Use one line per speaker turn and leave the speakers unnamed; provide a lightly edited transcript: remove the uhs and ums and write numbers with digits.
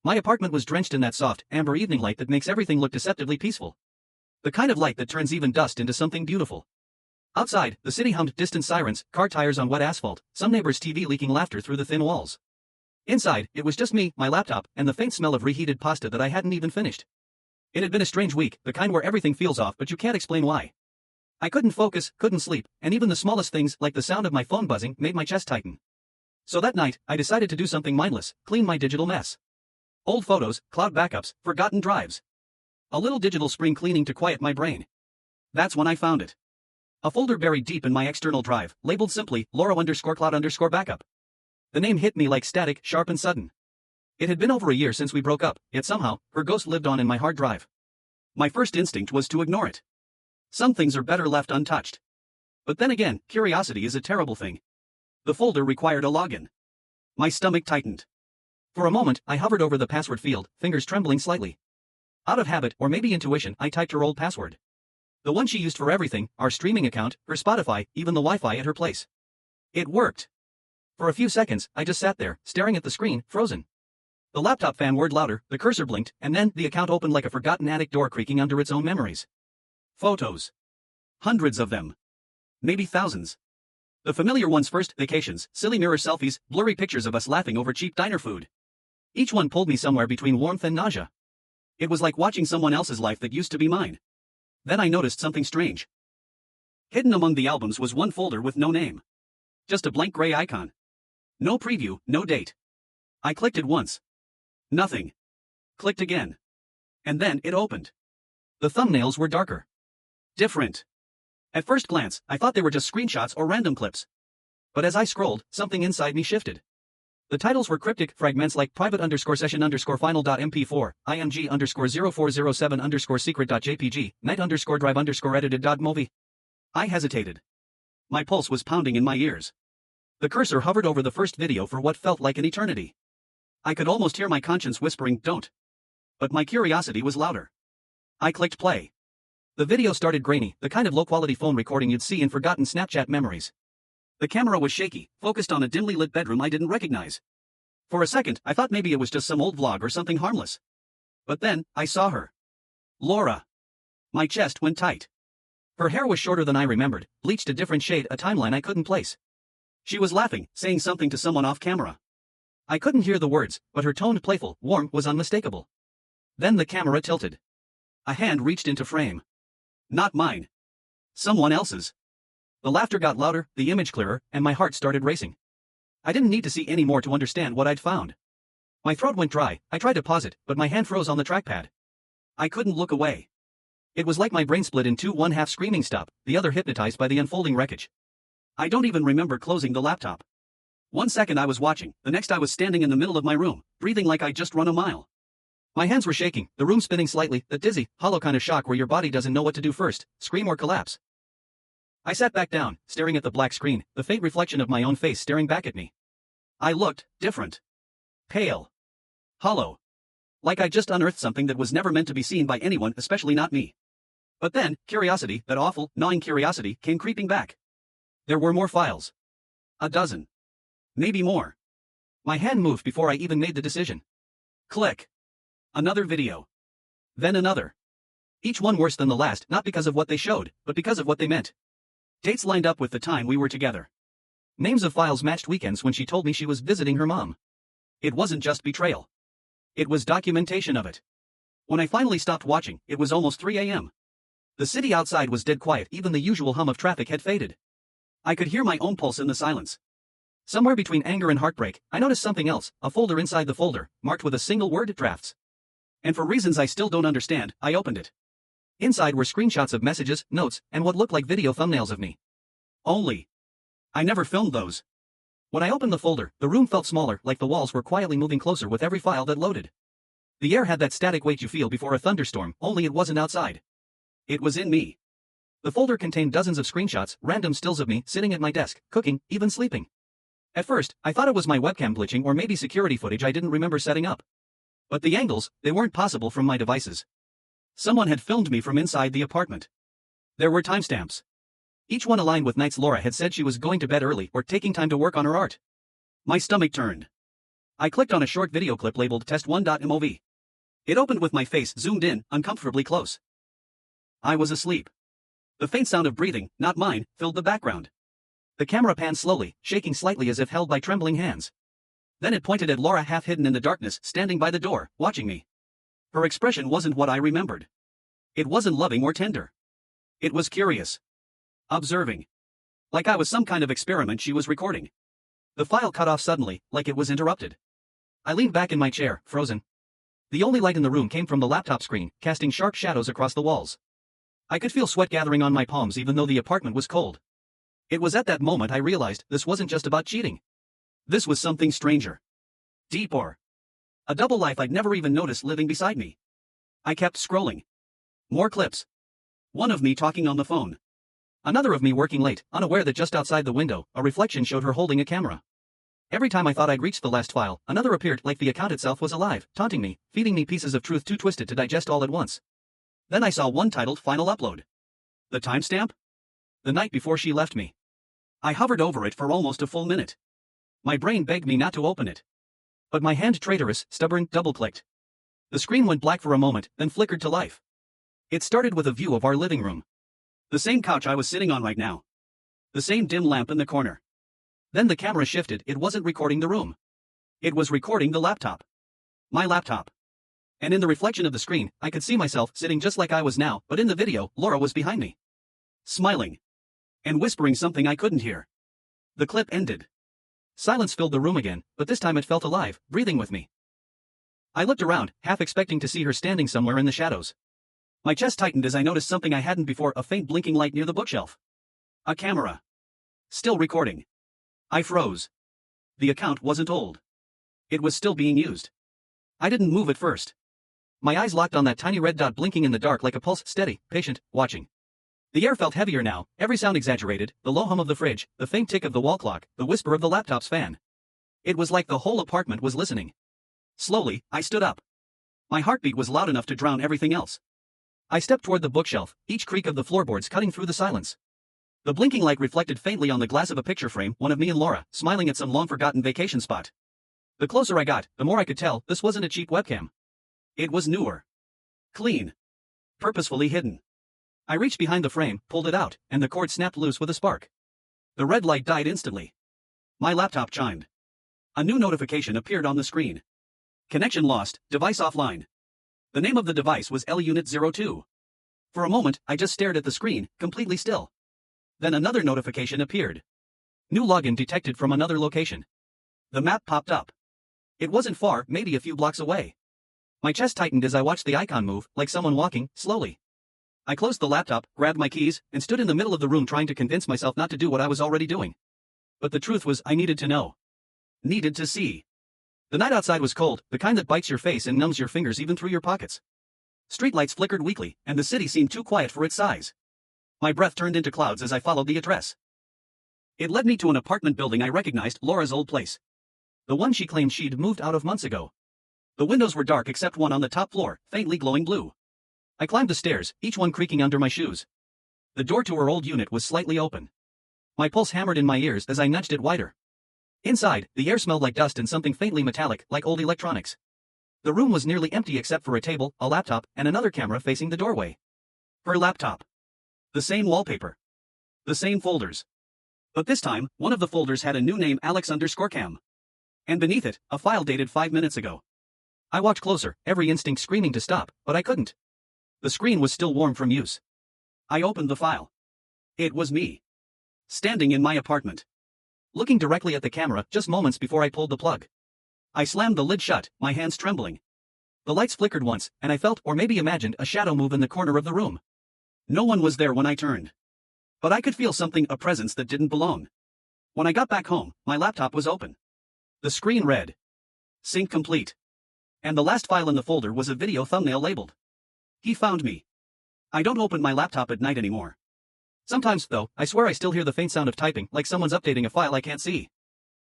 My apartment was drenched in that soft, amber evening light that makes everything look deceptively peaceful. The kind of light that turns even dust into something beautiful. Outside, the city hummed distant sirens, car tires on wet asphalt, some neighbor's TV leaking laughter through the thin walls. Inside, it was just me, my laptop, and the faint smell of reheated pasta that I hadn't even finished. It had been a strange week, the kind where everything feels off but you can't explain why. I couldn't focus, couldn't sleep, and even the smallest things, like the sound of my phone buzzing, made my chest tighten. So that night, I decided to do something mindless, clean my digital mess. Old photos, cloud backups, forgotten drives. A little digital spring cleaning to quiet my brain. That's when I found it. A folder buried deep in my external drive, labeled simply, Laura_cloud_backup. The name hit me like static, sharp and sudden. It had been over a year since we broke up, yet somehow, her ghost lived on in my hard drive. My first instinct was to ignore it. Some things are better left untouched. But then again, curiosity is a terrible thing. The folder required a login. My stomach tightened. For a moment, I hovered over the password field, fingers trembling slightly. Out of habit, or maybe intuition, I typed her old password. The one she used for everything, our streaming account, her Spotify, even the Wi-Fi at her place. It worked. For a few seconds, I just sat there, staring at the screen, frozen. The laptop fan whirred louder, the cursor blinked, and then the account opened like a forgotten attic door creaking under its own memories. Photos. Hundreds of them. Maybe thousands. The familiar ones first, vacations, silly mirror selfies, blurry pictures of us laughing over cheap diner food. Each one pulled me somewhere between warmth and nausea. It was like watching someone else's life that used to be mine. Then I noticed something strange. Hidden among the albums was one folder with no name. Just a blank gray icon. No preview, no date. I clicked it once. Nothing. Clicked again. And then it opened. The thumbnails were darker. Different. At first glance, I thought they were just screenshots or random clips. But as I scrolled, something inside me shifted. The titles were cryptic, fragments like private_session_final.mp4, img_0407_secret.jpg, night_drive_edited.movie. I hesitated. My pulse was pounding in my ears. The cursor hovered over the first video for what felt like an eternity. I could almost hear my conscience whispering, "Don't." But my curiosity was louder. I clicked play. The video started grainy, the kind of low-quality phone recording you'd see in forgotten Snapchat memories. The camera was shaky, focused on a dimly lit bedroom I didn't recognize. For a second, I thought maybe it was just some old vlog or something harmless. But then, I saw her. Laura. My chest went tight. Her hair was shorter than I remembered, bleached a different shade, a timeline I couldn't place. She was laughing, saying something to someone off camera. I couldn't hear the words, but her tone, playful, warm, was unmistakable. Then the camera tilted. A hand reached into frame. Not mine. Someone else's. The laughter got louder, the image clearer, and my heart started racing. I didn't need to see any more to understand what I'd found. My throat went dry, I tried to pause it, but my hand froze on the trackpad. I couldn't look away. It was like my brain split in two, one half screaming stop, the other hypnotized by the unfolding wreckage. I don't even remember closing the laptop. 1 second I was watching, the next I was standing in the middle of my room, breathing like I'd just run a mile. My hands were shaking, the room spinning slightly, that dizzy, hollow kind of shock where your body doesn't know what to do first, scream or collapse. I sat back down, staring at the black screen, the faint reflection of my own face staring back at me. I looked different. Pale. Hollow. Like I just unearthed something that was never meant to be seen by anyone, especially not me. But then, curiosity, that awful, gnawing curiosity, came creeping back. There were more files. A dozen. Maybe more. My hand moved before I even made the decision. Click. Another video. Then another. Each one worse than the last, not because of what they showed, but because of what they meant. Dates lined up with the time we were together. Names of files matched weekends when she told me she was visiting her mom. It wasn't just betrayal. It was documentation of it. When I finally stopped watching, it was almost 3 a.m. The city outside was dead quiet, even the usual hum of traffic had faded. I could hear my own pulse in the silence. Somewhere between anger and heartbreak, I noticed something else, a folder inside the folder, marked with a single word, drafts. And for reasons I still don't understand, I opened it. Inside were screenshots of messages, notes, and what looked like video thumbnails of me. Only. I never filmed those. When I opened the folder, the room felt smaller, like the walls were quietly moving closer with every file that loaded. The air had that static weight you feel before a thunderstorm, only it wasn't outside. It was in me. The folder contained dozens of screenshots, random stills of me sitting at my desk, cooking, even sleeping. At first, I thought it was my webcam glitching or maybe security footage I didn't remember setting up. But the angles, they weren't possible from my devices. Someone had filmed me from inside the apartment. There were timestamps. Each one aligned with nights Laura had said she was going to bed early or taking time to work on her art. My stomach turned. I clicked on a short video clip labeled test1.mov. It opened with my face zoomed in, uncomfortably close. I was asleep. The faint sound of breathing, not mine, filled the background. The camera panned slowly, shaking slightly as if held by trembling hands. Then it pointed at Laura half hidden in the darkness, standing by the door, watching me. Her expression wasn't what I remembered. It wasn't loving or tender. It was curious. Observing. Like I was some kind of experiment she was recording. The file cut off suddenly, like it was interrupted. I leaned back in my chair, frozen. The only light in the room came from the laptop screen, casting sharp shadows across the walls. I could feel sweat gathering on my palms even though the apartment was cold. It was at that moment I realized this wasn't just about cheating. This was something stranger. Deeper. A double life I'd never even noticed living beside me. I kept scrolling. More clips. One of me talking on the phone. Another of me working late, unaware that just outside the window, a reflection showed her holding a camera. Every time I thought I'd reached the last file, another appeared like the account itself was alive, taunting me, feeding me pieces of truth too twisted to digest all at once. Then I saw one titled Final Upload. The timestamp? The night before she left me. I hovered over it for almost a full minute. My brain begged me not to open it. But my hand, traitorous, stubborn, double-clicked. The screen went black for a moment, then flickered to life. It started with a view of our living room. The same couch I was sitting on right now. The same dim lamp in the corner. Then the camera shifted. It wasn't recording the room. It was recording the laptop. My laptop. And in the reflection of the screen, I could see myself sitting just like I was now, but in the video, Laura was behind me. Smiling. And whispering something I couldn't hear. The clip ended. Silence filled the room again, but this time it felt alive, breathing with me. I looked around, half expecting to see her standing somewhere in the shadows. My chest tightened as I noticed something I hadn't before, a faint blinking light near the bookshelf. A camera. Still recording. I froze. The account wasn't old. It was still being used. I didn't move at first. My eyes locked on that tiny red dot blinking in the dark like a pulse, steady, patient, watching. The air felt heavier now, every sound exaggerated, the low hum of the fridge, the faint tick of the wall clock, the whisper of the laptop's fan. It was like the whole apartment was listening. Slowly, I stood up. My heartbeat was loud enough to drown everything else. I stepped toward the bookshelf, each creak of the floorboards cutting through the silence. The blinking light reflected faintly on the glass of a picture frame, one of me and Laura, smiling at some long-forgotten vacation spot. The closer I got, the more I could tell this wasn't a cheap webcam. It was newer. Clean. Purposefully hidden. I reached behind the frame, pulled it out, and the cord snapped loose with a spark. The red light died instantly. My laptop chimed. A new notification appeared on the screen. Connection lost, device offline. The name of the device was LUnit02. For a moment, I just stared at the screen, completely still. Then another notification appeared. New login detected from another location. The map popped up. It wasn't far, maybe a few blocks away. My chest tightened as I watched the icon move, like someone walking, slowly. I closed the laptop, grabbed my keys, and stood in the middle of the room trying to convince myself not to do what I was already doing. But the truth was, I needed to know. Needed to see. The night outside was cold, the kind that bites your face and numbs your fingers even through your pockets. Streetlights flickered weakly, and the city seemed too quiet for its size. My breath turned into clouds as I followed the address. It led me to an apartment building I recognized, Laura's old place. The one she claimed she'd moved out of months ago. The windows were dark except one on the top floor, faintly glowing blue. I climbed the stairs, each one creaking under my shoes. The door to her old unit was slightly open. My pulse hammered in my ears as I nudged it wider. Inside, the air smelled like dust and something faintly metallic, like old electronics. The room was nearly empty except for a table, a laptop, and another camera facing the doorway. Her laptop. The same wallpaper. The same folders. But this time, one of the folders had a new name, Alex_Cam. And beneath it, a file dated 5 minutes ago. I walked closer, every instinct screaming to stop, but I couldn't. The screen was still warm from use. I opened the file. It was me. Standing in my apartment. Looking directly at the camera just moments before I pulled the plug. I slammed the lid shut, my hands trembling. The lights flickered once, and I felt, or maybe imagined, a shadow move in the corner of the room. No one was there when I turned. But I could feel something, a presence that didn't belong. When I got back home, my laptop was open. The screen read. Sync complete. And the last file in the folder was a video thumbnail labeled. He found me. I don't open my laptop at night anymore. Sometimes, though, I swear I still hear the faint sound of typing, like someone's updating a file I can't see.